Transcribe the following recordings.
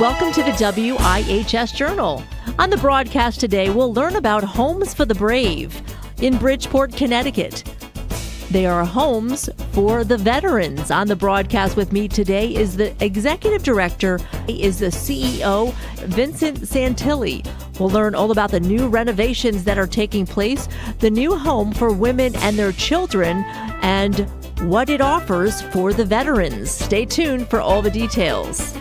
welcome to the WIHS Journal. On the broadcast today, we'll learn about Homes for the Brave in Bridgeport, Connecticut. They are homes for the veterans. On the broadcast with me today is the executive director, is the CEO, Vincent Santilli. We'll learn all about the new renovations that are taking place, the new home for women and their children, and what it offers for the veterans. Stay tuned for all the details.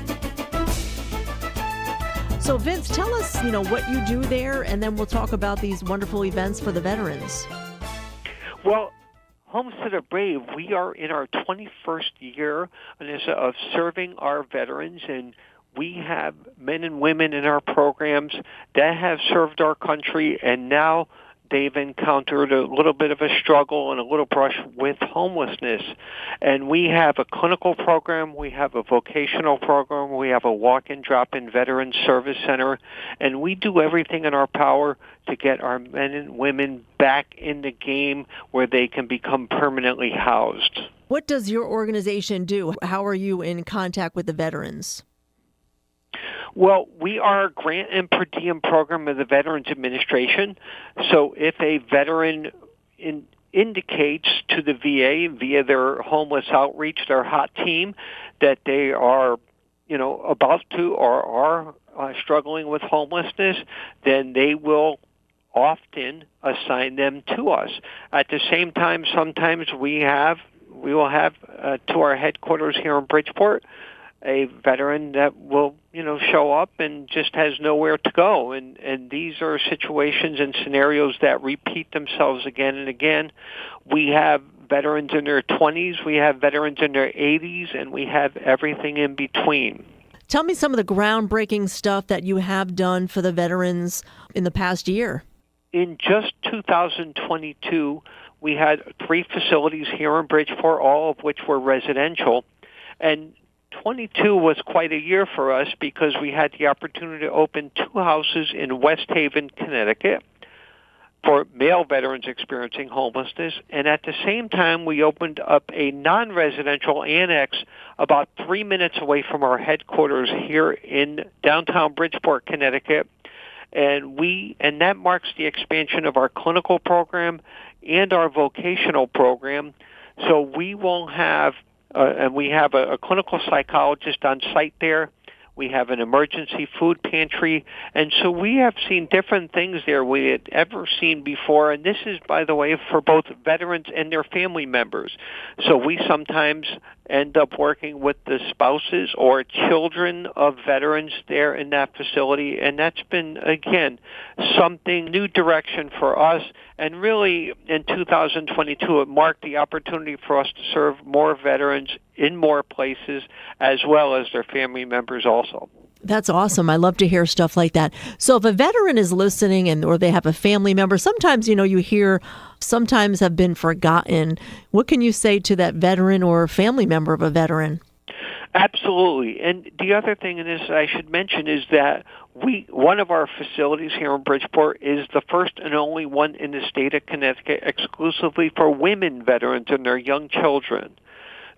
So Vince, tell us, what you do there, and then we'll talk about these wonderful events for the veterans. Well, Homes for the Brave, we are in our 21st year of serving our veterans, and we have men and women in our programs that have served our country, and now they've encountered a little bit of a struggle and a little brush with homelessness. And we have a clinical program, we have a vocational program, we have a walk-in, drop-in Veterans Service Center, and we do everything in our power to get our men and women back in the game where they can become permanently housed. What does your organization do? How are you in contact with the veterans? Well, we are a grant and per diem program of the Veterans Administration. So if a veteran indicates to the VA via their homeless outreach, their hot team, that they are, about to or are struggling with homelessness, then they will often assign them to us. At the same time, sometimes we will have to our headquarters here in Bridgeport a veteran that will, show up and just has nowhere to go. And these are situations and scenarios that repeat themselves again and again. We have veterans in their 20s, we have veterans in their 80s, and we have everything in between. Tell me some of the groundbreaking stuff that you have done for the veterans in the past year. In just 2022, we had 3 facilities here in Bridgeport, all of which were residential. And 22 was quite a year for us because we had the opportunity to open 2 houses in West Haven, Connecticut for male veterans experiencing homelessness. And at the same time, we opened up a non-residential annex about 3 minutes away from our headquarters here in downtown Bridgeport, Connecticut. And that marks the expansion of our clinical program and our vocational program. So we will have and we have a clinical psychologist on site there. We have an emergency food pantry. And so we have seen different things there we had ever seen before. And this is, by the way, for both veterans and their family members. So we sometimes end up working with the spouses or children of veterans there in that facility. And that's been, again, something new direction for us. And really, in 2022, it marked the opportunity for us to serve more veterans in more places, as well as their family members also. That's awesome. I love to hear stuff like that. So if a veteran is listening or they have a family member, sometimes, you hear sometimes have been forgotten. What can you say to that veteran or family member of a veteran? Absolutely. And the other thing in this I should mention is that one of our facilities here in Bridgeport is the first and only one in the state of Connecticut exclusively for women veterans and their young children.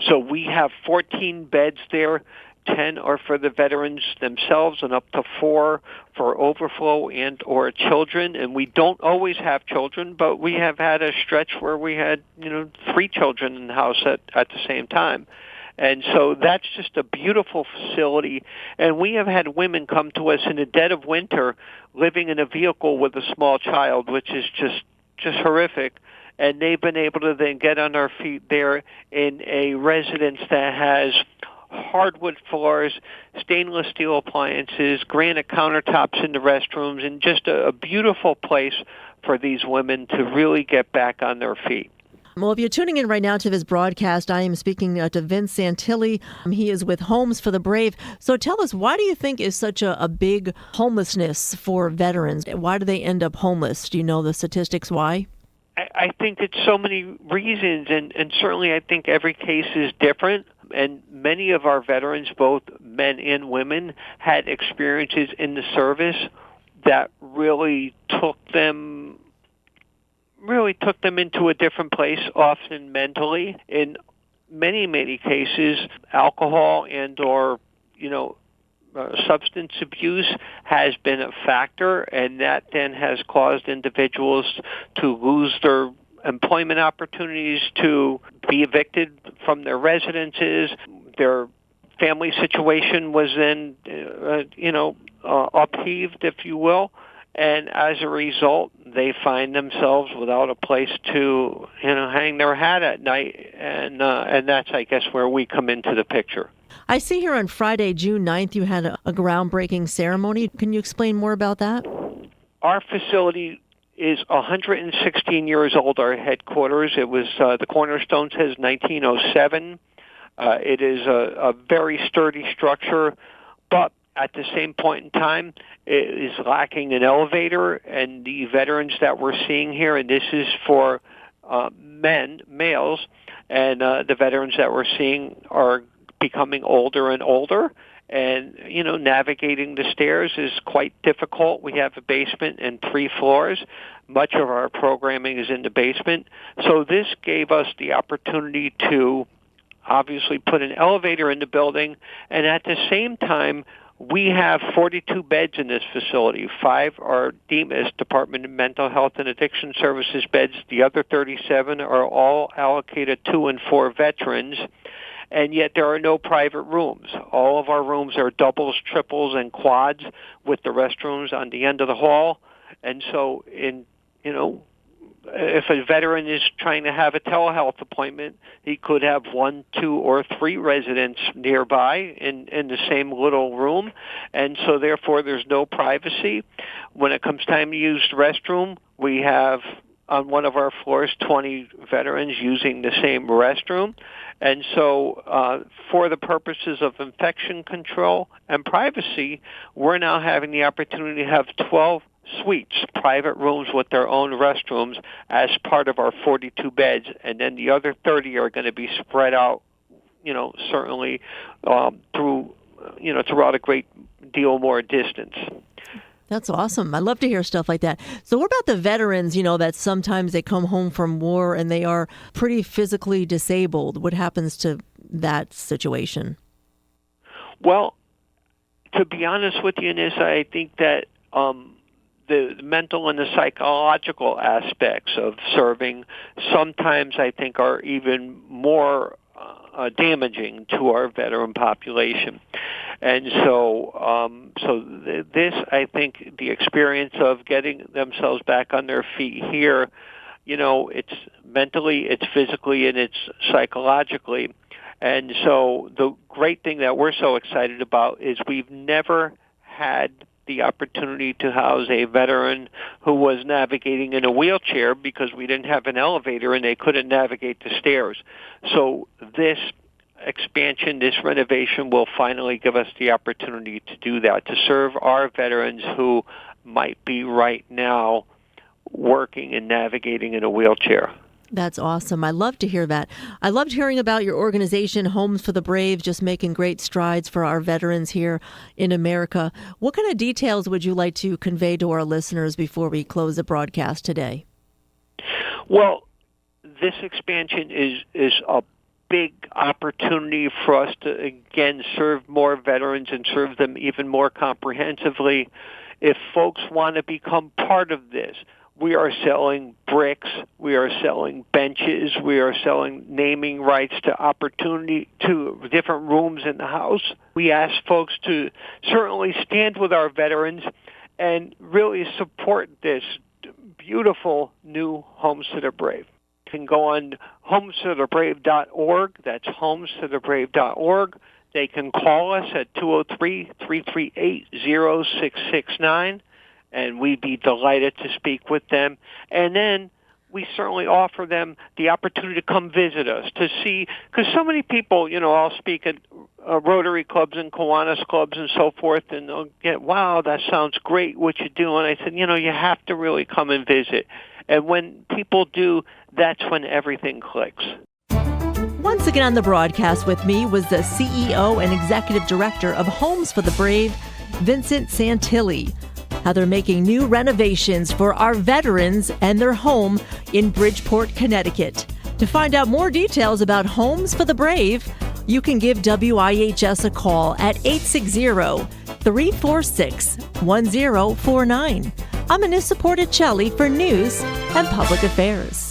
So we have 14 beds there. 10 are for the veterans themselves and up to 4 for overflow and or children. And we don't always have children, but we have had a stretch where we had, 3 children in the house at the same time. And so that's just a beautiful facility. And we have had women come to us in the dead of winter living in a vehicle with a small child, which is just horrific. And they've been able to then get on their feet there in a residence that has hardwood floors, stainless steel appliances, granite countertops in the restrooms, and just a beautiful place for these women to really get back on their feet. Well, if you're tuning in right now to this broadcast, I am speaking to Vince Santilli. He is with Homes for the Brave. So tell us, why do you think is such a big homelessness for veterans? Why do they end up homeless? Do you know the statistics why? I think it's so many reasons, and certainly I think every case is different. And many of our veterans, both men and women, had experiences in the service that really took them into a different place, often mentally. In many cases, alcohol and or substance abuse has been a factor, and that then has caused individuals to lose their employment opportunities, to be evicted from their residences. Their family situation was then, upheaved, if you will. And as a result, they find themselves without a place to, hang their hat at night. And that's, I guess, where we come into the picture. I see here on Friday, June 9th, you had a groundbreaking ceremony. Can you explain more about that? Our facility is 116 years old, our headquarters. It was, the cornerstone says 1907. It is a very sturdy structure, but at the same point in time, it is lacking an elevator, and the veterans that we're seeing here, and this is for males, and the veterans that we're seeing are becoming older and older, and, navigating the stairs is quite difficult. We have a basement and 3 floors. Much of our programming is in the basement. So this gave us the opportunity to obviously put an elevator in the building, and at the same time, we have 42 beds in this facility. 5 are DMHS, Department of Mental Health and Addiction Services beds. The other 37 are all allocated to and for veterans, and yet there are no private rooms. All of our rooms are doubles, triples, and quads with the restrooms on the end of the hall. And so if a veteran is trying to have a telehealth appointment, he could have 1, 2, or 3 residents nearby in the same little room, and so therefore there's no privacy. When it comes time to use the restroom, we have on one of our floors 20 veterans using the same restroom. And so for the purposes of infection control and privacy, we're now having the opportunity to have 12 suites, private rooms with their own restrooms as part of our 42 beds, and then the other 30 are going to be spread out, certainly throughout a great deal more distance. That's awesome. I love to hear stuff like that. So what about the veterans, that sometimes they come home from war and they are pretty physically disabled? What happens to that situation? Well, to be honest with you, Nissa, I think that the mental and the psychological aspects of serving sometimes, I think, are even more damaging to our veteran population. And so this, I think, the experience of getting themselves back on their feet here, it's mentally, it's physically, and it's psychologically. And so the great thing that we're so excited about is we've never had the opportunity to house a veteran who was navigating in a wheelchair because we didn't have an elevator and they couldn't navigate the stairs. So this expansion, this renovation will finally give us the opportunity to do that, to serve our veterans who might be right now working and navigating in a wheelchair. That's awesome. I love to hear that. I loved hearing about your organization, Homes for the Brave, just making great strides for our veterans here in America. What kind of details would you like to convey to our listeners before we close the broadcast today? Well, this expansion is a big opportunity for us to, again, serve more veterans and serve them even more comprehensively. If folks want to become part of this, we are selling bricks, we are selling benches, we are selling naming rights to opportunity to different rooms in the house. We ask folks to certainly stand with our veterans and really support this beautiful new Homes to the Brave. You can go on homesforthebrave.org. That's homesforthebrave.org. They can call us at 203-338-0669. And we'd be delighted to speak with them. And then we certainly offer them the opportunity to come visit us, to see, because so many people, I'll speak at Rotary clubs and Kiwanis clubs and so forth, and they'll get, wow, that sounds great, what you do. And I said, you have to really come and visit. And when people do, that's when everything clicks. Once again on the broadcast with me was the CEO and Executive Director of Homes for the Brave, Vincent Santilli. How they're making new renovations for our veterans and their home in Bridgeport, Connecticut. To find out more details about Homes for the Brave, you can give WIHS a call at 860 346-1049. I'm Anissa Porticelli for News and Public Affairs.